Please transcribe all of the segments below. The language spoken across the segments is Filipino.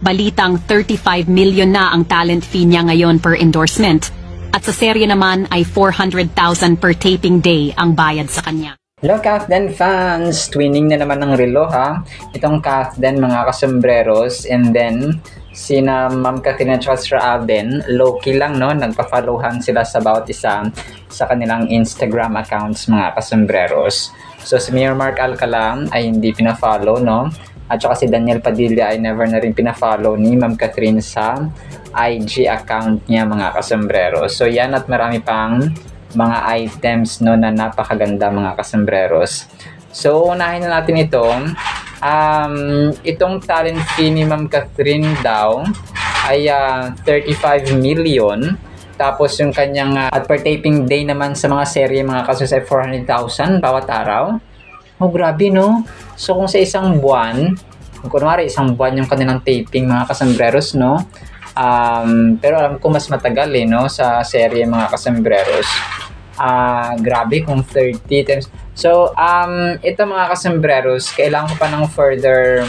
Balitang 35 million na ang talent fee niya ngayon per endorsement. At sa serye naman ay 400,000 per taping day ang bayad sa kanya. Hello Kathden fans! Twinning na naman ng relo ha. Itong Kathden mga kasombreros, and then sina Ma'am Catherine at Sir Alden, low-key lang no, nagpa-followhan sila sa bawat isa sa kanilang Instagram accounts mga kasombreros. So si Mayor Mark Alcala ay hindi pina-follow no, at saka si Daniel Padilla ay never na rin pina-follow ni Ma'am Catherine sa IG account niya mga kasombreros. So yan at marami pang mga items no na napakaganda mga kasombreros. So unahin na natin ito. Itong talent fee ni Ma'am Catherine daw ay 35 million. Tapos yung kanyang at per taping day naman sa mga serye mga kasos ay 400,000 bawat araw. Oh grabe no. So kung sa isang buwan, kung kunwari isang buwan yung kanilang taping mga kasombreros no. Pero alam ko mas matagal no sa serye mga kasombreros. Grabe kung 30 times. So ito mga kasombreros, kailangan ko pa ng further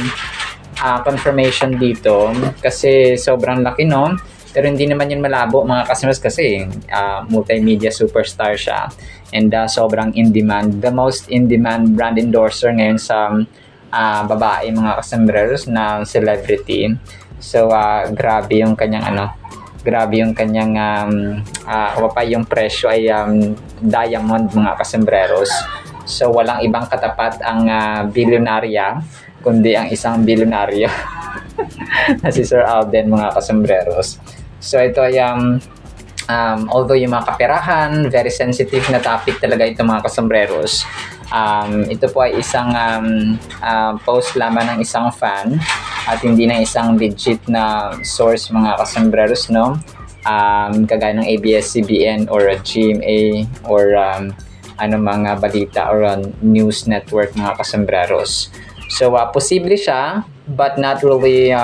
confirmation dito kasi sobrang laki no. Pero hindi naman yun malabo mga kasombreros kasi multimedia superstar siya and sobrang in demand, the most in demand brand endorser ngayon sa babae mga kasombreros na celebrity. So grabe yung kanyang grabe yung kanyang yung presyo ay diamond mga kasombreros. So walang ibang katapat ang bilyonarya kundi ang isang bilyonaryo na si Sir Alden mga kasombreros. So ito ay although yung mga kaperahan, very sensitive na topic talaga ito mga kasombreros. Ito po ay isang post lamang ng isang fan at hindi ng isang legit na source mga kasombreros no. Kagaya ng ABS-CBN or GMA or mga balita or news network mga kasombreros. So posible siya but not really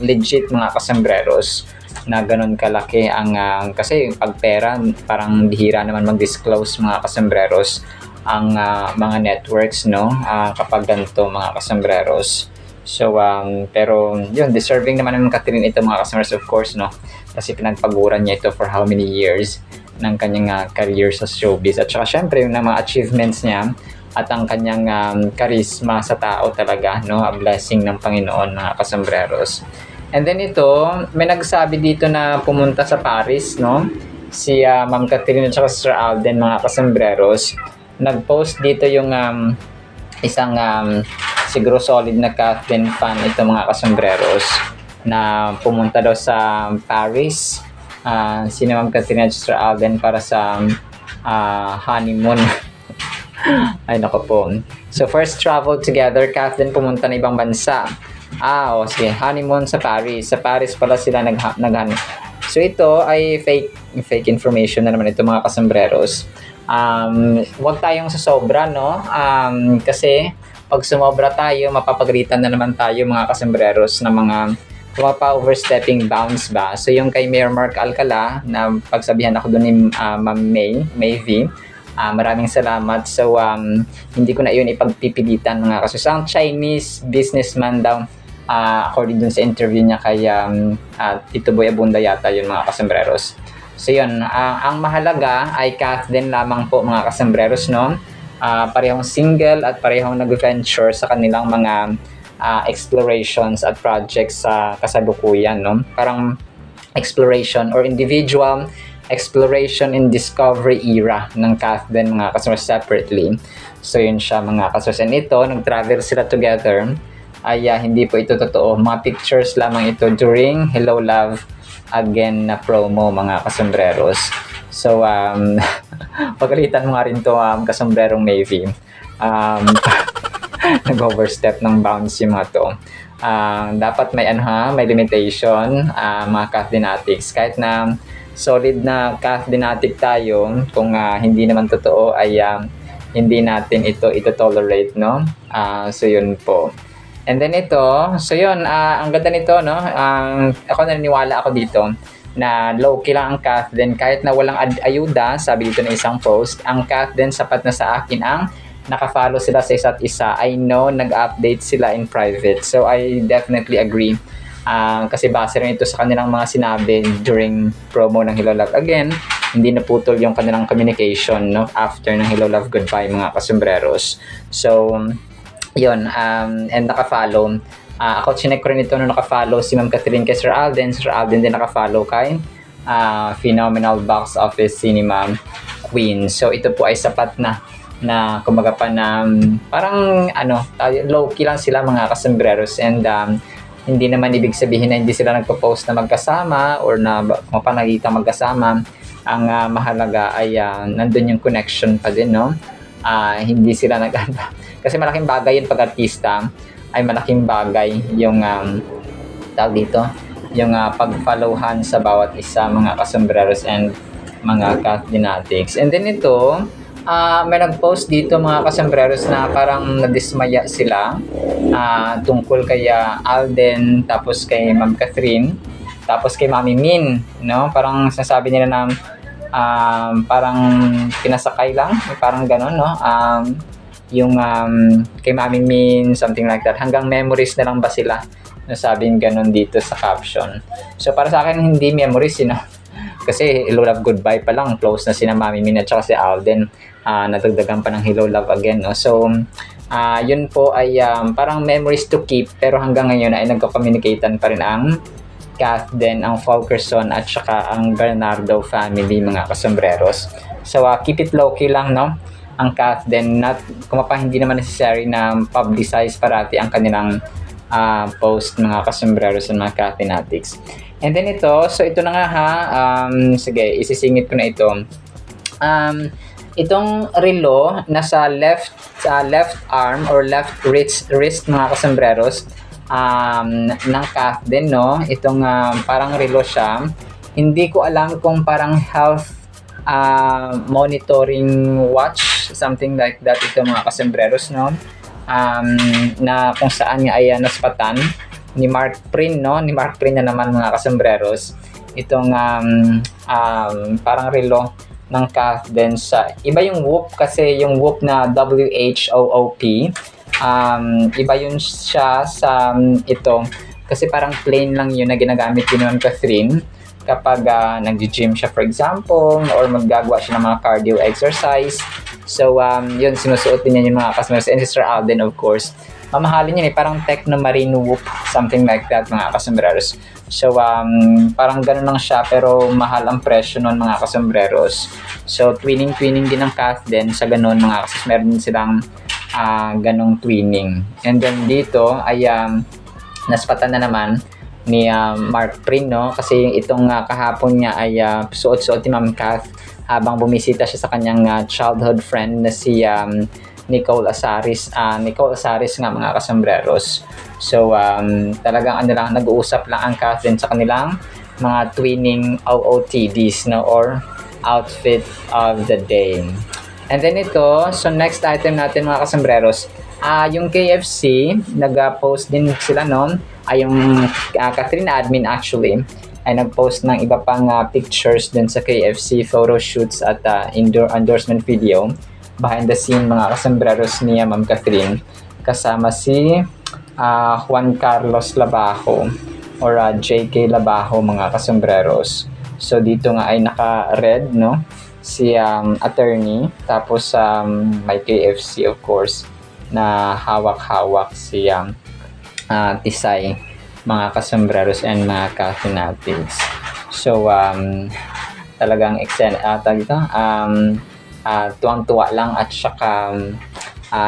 legit mga kasombreros na ganun kalaki ang kasi pag pera parang bihira naman mag-disclose mga kasombreros ang mga networks no kapag ganito mga kasombreros. So pero yun, deserving naman ng Catherine ito mga kasombreros of course no, kasi pinagpaguran niya ito for how many years ng kanyang career sa showbiz at saka syempre yung mga achievements niya at ang kanyang charisma sa tao talaga no, a blessing ng Panginoon mga kasombreros. And then ito, may nagsabi dito na pumunta sa Paris, no? Si Ma'am Catherine at Sir Alden, mga kasombreros. Nag-post dito yung isang siguro solid na Catherine fan ito mga kasombreros na pumunta daw sa Paris. Si Ma'am Catherine at Sir Alden para sa honeymoon. Ay nako po. So first travel together, Catherine pumunta na ibang bansa. Sige, honeymoon sa Paris. Sa Paris pala sila nag-honeymoon. So ito ay fake information na naman ito mga kasombreros. Huwag tayong sasobra no. Kasi pag sumobra tayo, mapapagalitan na naman tayo mga kasombreros na mga overstepping bounds ba. So yung kay Mayor Mark Alcala na pagsabihan ako doon ni Ma'am May V. Maraming salamat. So hindi ko na yun ipagpipilitan mga kasombreros. Ang Chinese businessman daw according dun sa interview niya kay Tito Boy Abunda yata yun mga kasombreros. So yun, ang mahalaga ay Kathden lamang po mga kasombreros no. Parehong single at parehong nag-venture sa kanilang mga explorations at projects sa kasalukuyan no. Parang exploration or individual exploration and discovery era ng Kathden mga kasombreros separately. So yun siya mga kasombreros. And ito, nag-travel sila together. Ay hindi po ito totoo. Mga pictures lamang ito during Hello Love Again na promo mga kasombreros. So pagalitan mo nga rin to kasombrerong Navy. Nag-overstep ng bounds yung mga to. Dapat may may limitation mga Cathdynatics. Kahit na solid na Cathdynatic tayo, kung hindi naman totoo ay hindi natin ito tolerate no. So yun po. And then ito, so yun, ang ganda nito, no? Ako naniniwala ako dito na low-key lang ang Kathden. Kahit na walang ayuda, sabi dito ng isang post, ang Kathden sapat na sa akin ang nakafollow sila sa isa't isa. I know, nag-update sila in private. So I definitely agree Kasi base rin ito sa kanilang mga sinabi during promo ng Hello Love Again, hindi naputol yung kanilang communication, no, after ng Hello Love Goodbye, mga kasombreros. So, yun, and nakafollow. Ako, chinek ko rin ito nung nakafollow si Ma'am Catherine kay Sir Alden. Sir Alden din nakafollow kay Phenomenal Box Office Cinema Queen. So, ito po ay sapat na kumbaga pa na parang low-key lang sila, mga kasembreros, and hindi naman ibig sabihin na hindi sila nagpo-post na magkasama or na mapanagita magkasama. Ang mahalaga ay nandun yung connection pa din, no? Hindi sila kasi malaking bagay yun pag artista, ay malaking bagay yung tawag dito, yung pag-followhan sa bawat isa, mga kasembreros and mga Cathdinatics. And then ito, may nag-post dito, mga kasembreros, na parang nadismaya sila tungkol kay Alden, tapos kay Ma'am Catherine, tapos kay Mami Min, no? Parang sinasabi nila na parang pinasakay lang, parang gano'n, no? Yung kay Mami Min, something like that. Hanggang memories na lang ba sila? Nasabing gano'n dito sa caption. So, para sa akin, hindi memories, kasi Hello Love Goodbye pa lang, close na sina Mami Min at saka si Alden. Nadagdagan pa ng Hello Love Again, no? So, yun po ay parang memories to keep, pero hanggang ngayon ay nagko-communicatean pa rin ang Cathdin, ang Fulkerson at saka ang Bernardo family, mga kasombreros. So, keep it low-key lang, no? Ang Cathdin, hindi naman necessary na publicize parati ang kanilang post, mga kasombreros at mga Cathdinatics. And then ito, so ito na nga sige, isisingit ko na ito. Itong relo nasa left arm or left wrist, mga kasombreros, ng Cathdin, no? Itong parang relo siya. Hindi ko alam kung parang health monitoring watch, something like that, ito, mga kasombreros, no? Na kung saan nga ay naspatan ni Mark Prin, no? Ni Mark Prin na naman, mga kasombreros, itong parang relo ng Cathdin. Sa iba yung Whoop, kasi yung Whoop na WHOOP, iba yun siya sa ito, kasi parang plain lang yun na ginagamit din ng Catherine kapag nag-gym siya, for example, or maggagawa siya ng mga cardio exercise. So, yun, sinusuot din yan yung mga customers. And Sister Alden, of course, mamahalin yun parang Techno Marine Whoop, something like that, mga kasombreros. So, parang ganun lang siya, pero mahal ang presyo nun, mga kasombreros. So, twinning din ng Cathdin sa ganun, mga kasombreros. Meron din silang ganong twinning. And then dito ay naspatan na naman ni Mark Prin, no? Kasi itong kahapon niya ay suot-suot ni Ma'am Cath habang bumisita siya sa kanyang childhood friend na si Nicole Azaris. Nicole Azaris nga, mga kasombreros. So, talagang nag-uusap lang ang Cathdin sa kanilang mga twinning OOTDs, no? Or outfit of the day. And then ito, so next item natin, mga kasombreros, yung KFC, nag-post din sila noon, yung Catherine admin actually, ay nag-post ng iba pang pictures din sa KFC, photo shoots at endorsement video, behind the scene, mga kasombreros niya, Ma'am Catherine, kasama si Juan Carlos Labajo or JK Labajo, mga kasombreros. So dito nga ay naka-red, no? Si attorney, tapos may KFC, of course, na hawak-hawak si Tisay, mga kasombreros and mga Cathdinatics. So, talagang tuwang-tuwa lang at saka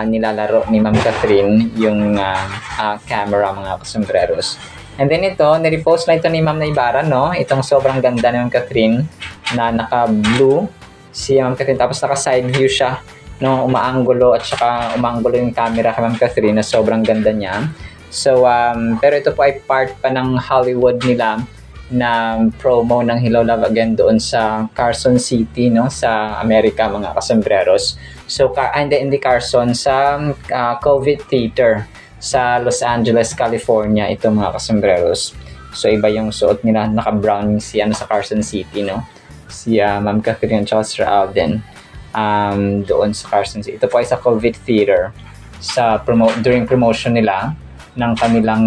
nilalaro ni Ma'am Catherine yung camera, mga kasombreros. And then ito, nirepost na ito ni Ma'am Naibara, no? Itong sobrang ganda ni Ma'am Catherine na naka-blue si Ma'am Catherine, tapos naka-side view siya, no? Umaanggulo at saka umaanggulo yung camera kay Ma'am Catherine na sobrang ganda niya. So, pero ito po ay part pa ng Hollywood nila na promo ng Hello Love Again doon sa Carson City, no? Sa Amerika, mga kasombreros. So, hindi Carson, sa COVID Theater sa Los Angeles, California, ito, mga kasombreros. So, iba yung suot nila, naka-brown si sa Carson City, no? Si Ma'am Catherine at Sir Alden doon sa Carson City. Ito po ay sa COVID Theater during promotion nila ng kanilang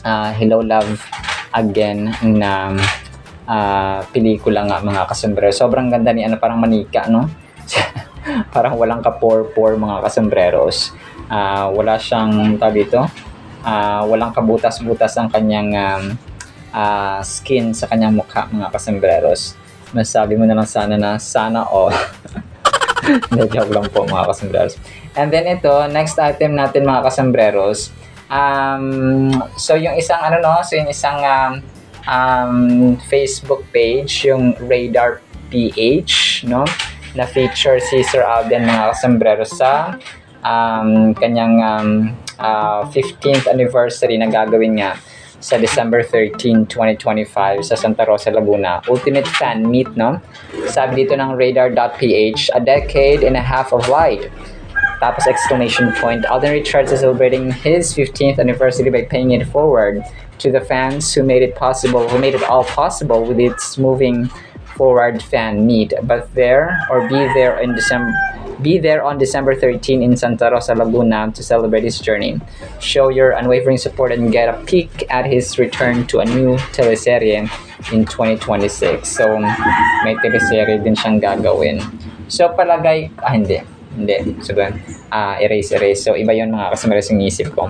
Hello Love Again na pelikula nga mga kasombrero. Sobrang ganda ni parang manika, no? Parang walang kapor-por mga kasembreros. Wala siyang dito. Walang kabutas-butas ang kanyang skin sa kanyang mukha mga kasembreros. Masabi mo na lang sana all. Hindi, joke lang po mga kasembreros. And then ito, next item natin mga kasembreros. So yung isang Facebook page, yung Radar PH, no? Na feature si Sir Alden mga kasombrero sa kanyang 15th anniversary na gagawin nga sa December 13, 2025 sa Santa Rosa, Laguna. Ultimate fan meet, no? Sabi dito ng Radar.ph, a decade and a half of light. Tapos exclamation point, Alden Richards is celebrating his 15th anniversary by paying it forward to the fans who made it all possible with its moving forward fan meet. Be there on December 13 in Santa Rosa, Laguna to celebrate his journey. Show your unwavering support and get a peek at his return to a new teleserye in 2026. So may teleserye din siyang gagawin. So palagay, hindi. So, erase. So, iba yun mga kasamaras yung isip ko.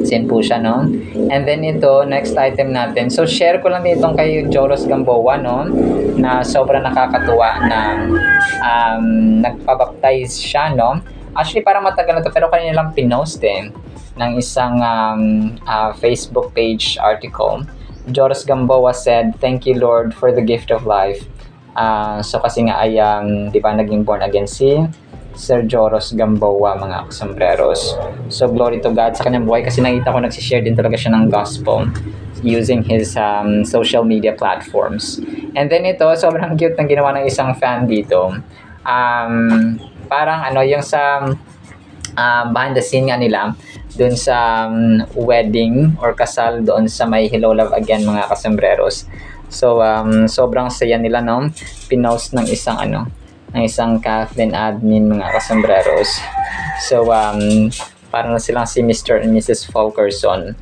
Send po siya, no? And then ito, next item natin. So, share ko lang dito kay Joros Gamboa, no? Na sobrang nakakatuwa na nagpabaptize siya, no? Actually, parang matagal na to, pero kanina lang pinost ng isang Facebook page article. Joros Gamboa said, "Thank you, Lord, for the gift of life." So, kasi nga ay, di ba, naging born again si Sir Joros Gamboa mga kasambreros. So glory to God sa kanyang buhay kasi nakita ko nagsishare din talaga siya ng gospel using his social media platforms. And then ito, sobrang cute ng ginawa ng isang fan dito. Parang yung sa behind the scene nga nila doon sa wedding or kasal doon sa may Hello Love Again mga kasambreros. So sobrang saya nila, no? Pinost ng isang Kathleen admin mga kasambreros. So parang silang si Mr. and Mrs. Fulkerson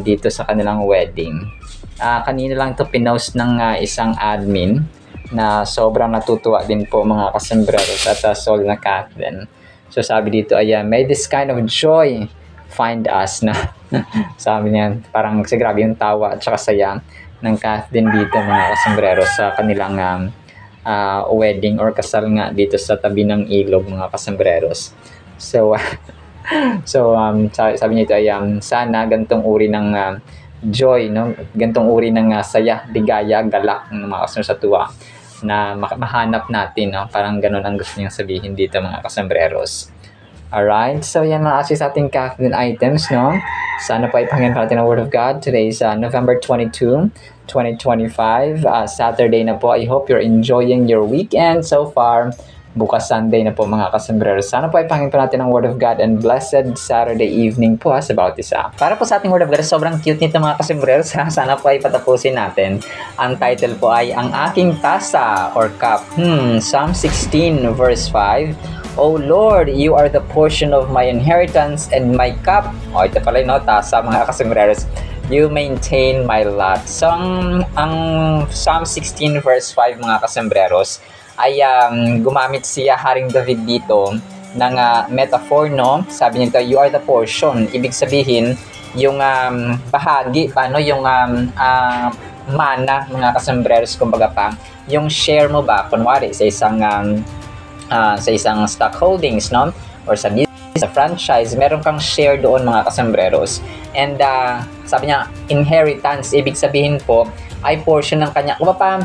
dito sa kanilang wedding. Kanina lang to pinost ng isang admin na sobrang natutuwa din po mga kasambreros at soul na Kathleen. So sabi dito ay may this kind of joy find us na sabi niya, parang kasi grabe yung tawa at saka saya ng Kathleen dito mga kasambreros sa kanilang wedding or kasal nga dito sa tabi ng ilog mga kasambreros. So sabi niya ito ay sana gantong uri ng joy, no? Gantong uri ng saya, ligaya, galak ng mga kasambreros sa tuwa na mahanap natin, no? Parang ganun ang gusto niyang sabihin dito mga kasambreros. Alright, so yan mga kasi sa ating Kathleen items, no? Sana po ipangyan natin ang Word of God. Today is November 22, 2025, Saturday na po. I hope you're enjoying your weekend so far. Bukas Sunday na po mga kasombrero. Sana po ipangin po natin ang Word of God and blessed Saturday evening po sa bawat isa. Para po sa ating Word of God, sobrang cute nito mga kasombrero. Sana po ay patapusin natin. Ang title po ay Ang Aking Tasa or Cup. Psalm 16 verse 5. O Lord, you are the portion of my inheritance and my cup. Ito pala yung tasa mga kasombrero. You maintain my lot. So ang Psalm 16 verse 5 mga kasembreros ay gumamit siya Haring David dito ng metaphor, no? Sabi nito, you are the portion. Ibig sabihin, yung bahagi, yung mana mga kasembreros, kumbaga pa, yung share mo ba, kunwari sa isang stock holdings, no? Or sa business, sa franchise, meron kang share doon mga kasembreros. And sabi niya, inheritance, ibig sabihin po, ay portion ng kanya. Kung pa,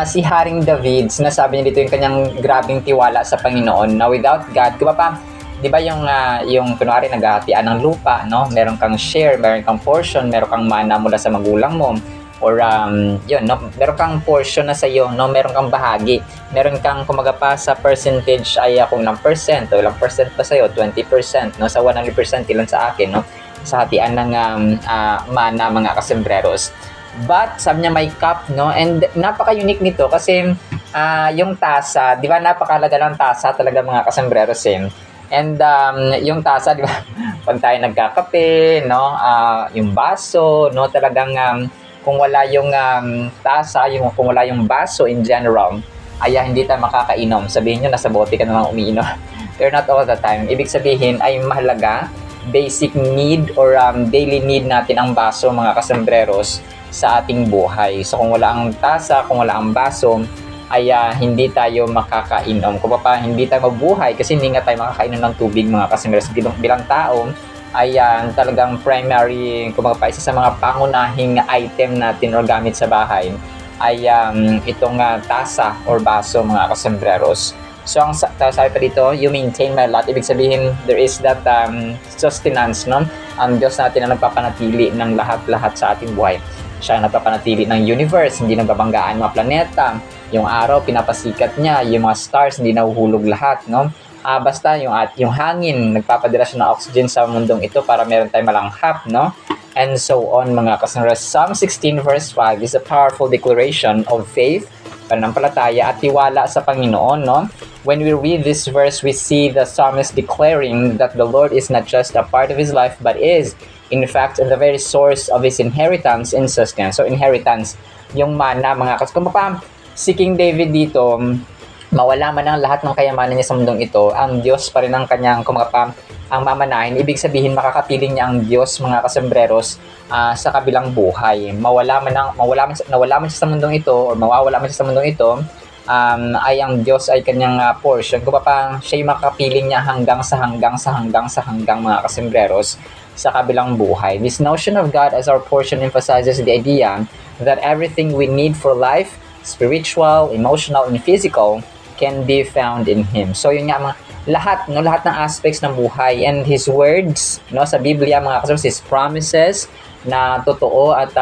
si Haring David, sinasabi niya dito yung kanyang grabing tiwala sa Panginoon na without God, kung pa, di ba yung kunwari naghahatian ng lupa, no? Meron kang share, meron kang portion, meron kang mana mula sa magulang mo, or no? Meron kang portion na sa iyo, no? Meron kang bahagi, meron kang kumaga pa sa percentage ay kung ilang percent o ilang percent pa sa iyo, 20%, no? Sa 100% ilan sa akin, no? Sa hatian ng mana mga kasembreros. But sabi niya may cup, no? And napaka-unique nito kasi yung tasa, di ba napakalaga ng tasa talaga mga kasembreros And yung tasa, di ba? Pag tayo nagkakape, no? Yung baso, no? Talagang kung wala yung tasa, kung wala yung baso in general, ay hindi tayo makakainom. Sabihin nyo, nasa bote ka naman umiinom. Pero not all the time. Ibig sabihin ay mahalaga, basic need or daily need natin ang baso, mga kasembreros, sa ating buhay. So kung wala ang tasa, kung wala ang baso, ay hindi tayo makakainom. Kung pa hindi tayo mabuhay kasi hindi nga tayo makakainom ng tubig, mga kasembreros. Bilang tao, ay talagang primary, kumbaga isa sa mga pangunahing item natin or gamit sa bahay ay itong tasa or baso, mga kasembreros. So, ang sabi pa dito, you maintain my lot. Ibig sabihin, there is that sustenance, no? Ang Diyos natin na nagpapanatili ng lahat-lahat sa ating buhay. Siya ang nagpapanatili ng universe, hindi nababanggaan mga planeta. Yung araw, pinapasikat niya. Yung mga stars, hindi nahuhulog lahat, no? Basta yung hangin, nagpapadala siya ng oxygen sa mundong ito para meron tayong malanghap, no? And so on, mga kasangras. Psalm 16 verse 5 is a powerful declaration of faith, pananampalataya at tiwala sa Panginoon, no? When we read this verse, we see the psalmist declaring that the Lord is not just a part of his life, but is, in fact, the very source of his inheritance and sustenance. So, inheritance, yung mana, mga kasangras. Kung pa, si King David dito, mawala man ang lahat ng kayamanan niya sa mundong ito, ang Diyos pa rin ang kanyang ang mamanahin. Ibig sabihin, makakapiling niya ang Diyos, mga kasembreros, sa kabilang buhay. Nawala man siya sa mundong ito, or mawawala man siya sa mundong ito, ay ang Diyos ay kanyang portion. Kung pa siya yung makapiling niya hanggang sa hanggang, mga kasembreros, sa kabilang buhay. This notion of God as our portion emphasizes the idea that everything we need for life, spiritual, emotional, and physical, can be found in Him. So yun nga, lahat ng aspects ng buhay and His words, no, sa Biblia, mga kasembreros, His promises na totoo at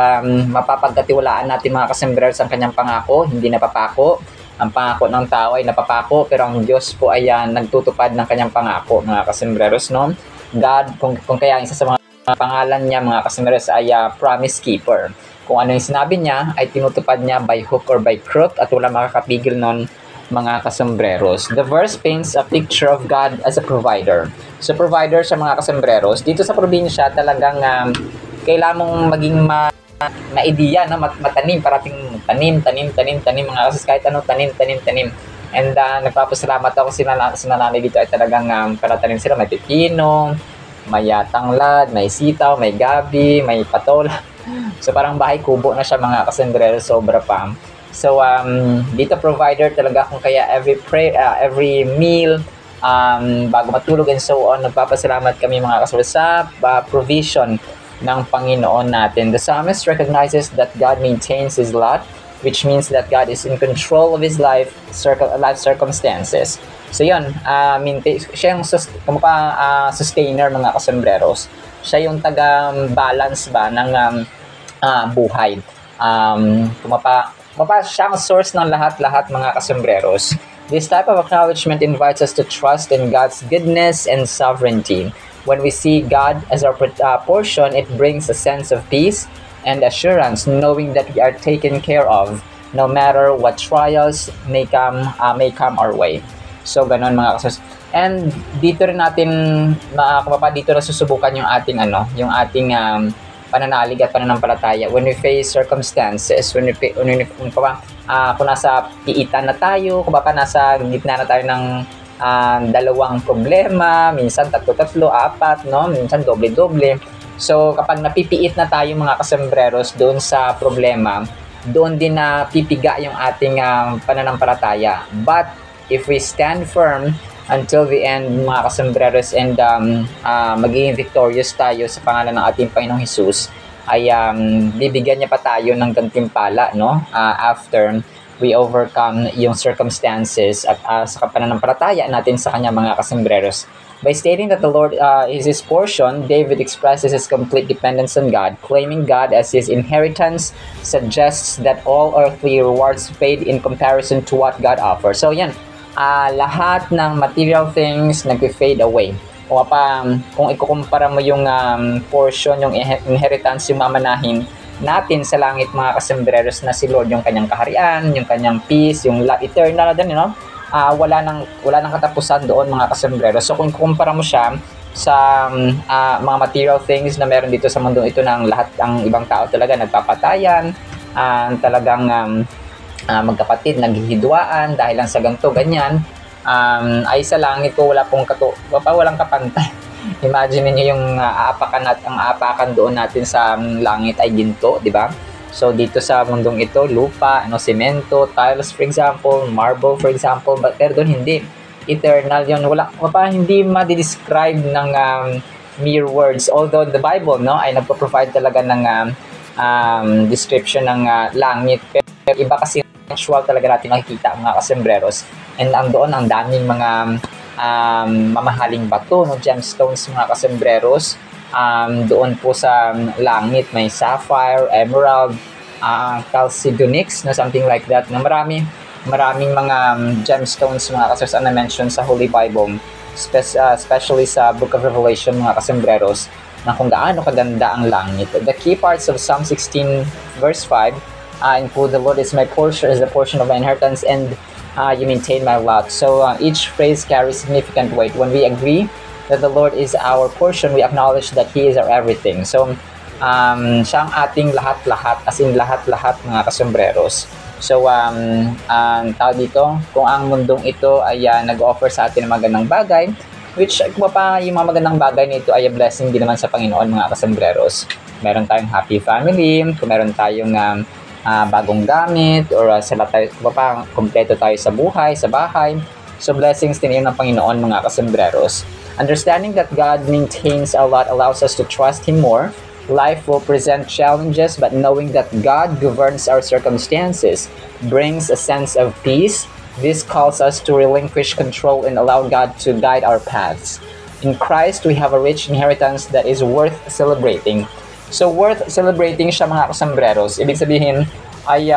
mapapagkatiwalaan natin, mga kasembreros, ang kanyang pangako, hindi napapako. Ang pangako ng tao ay napapako, pero ang Diyos po ay nagtutupad ng kanyang pangako, mga kasembreros, no? God, kung kaya isa sa mga pangalan niya, mga kasembreros, ay promise keeper. Kung ano yung sinabi niya, ay tinutupad niya by hook or by crook at wala makakapigil nun, mga kasembreros. The verse paints a picture of God as a provider. So, provider siya, mga kasembreros. Dito sa probinsya, talagang kailangan mong maging ma-idea, no? Matanim, parating tanim, mga kasas, kahit anong tanim. And nagpapasalamat ako sa nanay dito ay talagang paratanim sila. May pepino, may tanglad, may sitaw, may gabi, may patola. So, parang bahay kubo na siya, mga kasembreros, sobra pa. So, dito provider talaga, kung kaya every meal, bago matulog and so on, nagpapasalamat kami, mga kasembreros, sa provision ng Panginoon natin. The psalmist recognizes that God maintains his lot, which means that God is in control of his life circumstances. So yun, siya yung sustainer, mga kasembreros. Siya yung taga-balance ba ng buhay. Siya ang source ng lahat-lahat, mga kasembreros. This type of acknowledgement invites us to trust in God's goodness and sovereignty. When we see God as our portion, it brings a sense of peace and assurance, knowing that we are taken care of, no matter what trials may come our way. So, ganun, mga kasembreros. And dito rin natin, dito na susubukan yung ating pananalig at pananampalataya when we face circumstances, kung nasa piitan na tayo, kung nasa gitna na tayo ng dalawang problema, minsan tatlo, apat, no? Minsan doble. So, kapag napipiit na tayo, mga kasembreros, doon sa problema, doon din na pipiga yung ating pananampalataya. But, if we stand firm until the end, mga kasembreros, and magiging victorious tayo sa pangalan ng ating Panginoong Hesus, ay bibigyan niya pa tayo ng gantimpala, no? After we overcome yung circumstances at sa pananampalataya natin sa kanya, mga kasembreros. By stating that the Lord is his portion, David expresses his complete dependence on God. Claiming God as his inheritance suggests that all earthly rewards fade in comparison to what God offers. So yan, lahat ng material things nag-fade away. Kung ikukumpara mo yung portion, yung inheritance, yung mamanahin natin sa langit, mga kasembreros, na si Lord, yung kanyang kaharian, yung kanyang peace, yung eternal na din, wala nang katapusan doon mga kasombrero. So kung kumpara mo siya sa mga material things na meron dito sa mundong ito, ng lahat ang ibang tao talaga nagpapatayan, talagang magkapatid naghihidwaan dahil lang sa ganito ganyan, ay sa langit po walang kapantay. Imagine niyo yung ang aapakan doon natin sa langit ay ginto, di ba? So dito sa mundong ito, lupa, semento, tiles for example, marble for example, pero doon hindi. Eternal yun. Hindi ma-describe ng mere words. Although the Bible ay nagpo-provide talaga ng description ng langit. Pero iba kasi actual talaga natin nakikita mga kasembreros. And doon ang daming mga mamahaling bato, gemstones mga kasembreros. Doon po sa langit may sapphire, emerald, chalcedonyx, something like that, na maraming mga gemstones mga kasembreros na mention sa Holy Bible, especially sa Book of Revelation mga kasembreros, na kung gaano kaganda ang langit. The key parts of Psalm 16 verse 5 include, the Lord is my portion, is the portion of my inheritance, and you maintain my lot. So each phrase carries significant weight. When we agree that the Lord is our portion, we acknowledge that He is our everything. So siya ang ating lahat-lahat, as in lahat-lahat mga kasembreros. So tawag dito, kung ang mundong ito ay nag-offer sa atin ng magandang bagay, which kung pa yung mga magandang bagay nito ay a blessing din naman sa Panginoon mga kasembreros. Meron tayong happy family, kung meron tayong bagong gamit, or kompleto tayo sa buhay, sa bahay. So blessings din yun ng Panginoon mga kasembreros. Understanding that God maintains a lot allows us to trust Him more. Life will present challenges, but knowing that God governs our circumstances brings a sense of peace. This calls us to relinquish control and allow God to guide our paths. In Christ, we have a rich inheritance that is worth celebrating. So worth celebrating siya mga kasembreros. Ibig sabihin ay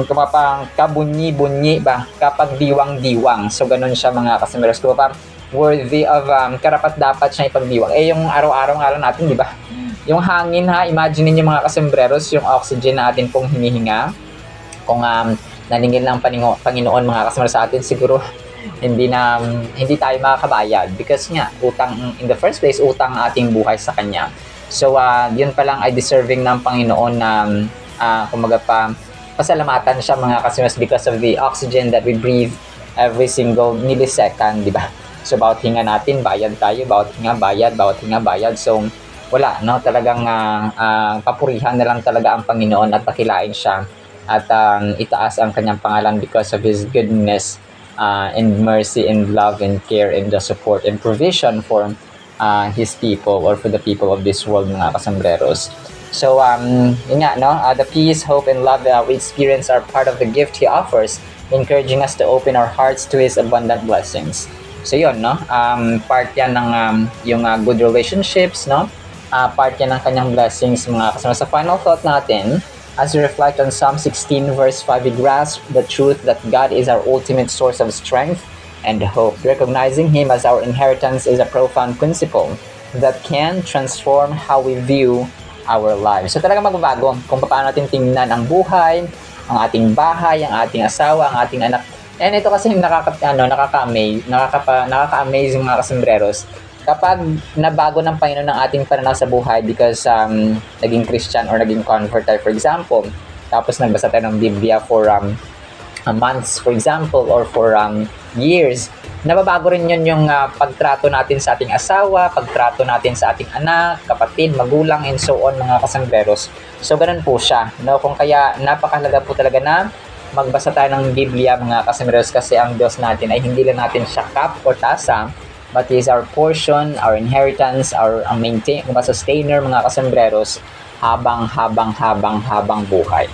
kumapang kabunyi-bunyi ba, kapag diwang-diwang. So ganun siya mga kasembreros. Kumapang worthy of karapat-dapat siya ipagdiwang. Yung araw-araw natin, di ba? Yung hangin imagine niyo mga kasembreros, yung oxygen na atin pong hinihinga. Kung naningil ng Panginoon mga kasembreros sa atin, siguro hindi tayo makakabayad, because nga utang, in the first place, utang ating buhay sa Kanya. So yun pa lang ay deserving ng Panginoon na kumbaga pasalamatan siya mga kasembreros, because of the oxygen that we breathe every single millisecond, di ba? So bawat hinga natin, bayad tayo, bawat hinga bayad. So wala, talagang papurihan na lang talaga ang Panginoon at pakilain siya at itaas ang kanyang pangalan because of His goodness and mercy and love and care and the support and provision for His people, or for the people of this world mga kasembreros. So yun nga, the peace, hope, and love that we experience are part of the gift He offers, encouraging us to open our hearts to His abundant blessings. So yun, part yan ng yung good relationships, part yan ng kanyang blessings mga kasama. Sa final thought natin, as we reflect on Psalm 16 verse 5, we grasp the truth that God is our ultimate source of strength and hope. Recognizing Him as our inheritance is a profound principle that can transform how we view our lives. So talaga magbabago kung paano natin tingnan ang buhay, ang ating bahay, ang ating asawa, ang ating anak. And ito kasi nakaka-amaze yung mga kasembreros kapag nabago ng Panginoon ng ating pananaw sa buhay because naging Christian or naging convert tayo, for example, tapos nagbasa tayo ng Biblia for months, for example, or for years. Nababago rin yun yung pagtrato natin sa ating asawa, pagtrato natin sa ating anak, kapatid, magulang, and so on mga kasembreros. So ganun po siya, kung kaya napakahalaga po talaga na magbasa tayo ng Biblia mga kasembreros, kasi ang Diyos natin ay hindi lang natin siya cup or tasa, but He is our portion, our inheritance, our sustainer mga kasembreros habang buhay.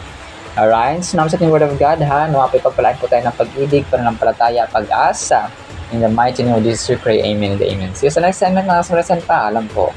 Alright, so naman sa ating Word of God nawapay pagpalaan po tayo ng pag-ibig, pananampalataya, pag-asa. In the mighty name of Jesus we pray, amen and amen. See you sa next time mga kasembreros, paalam po.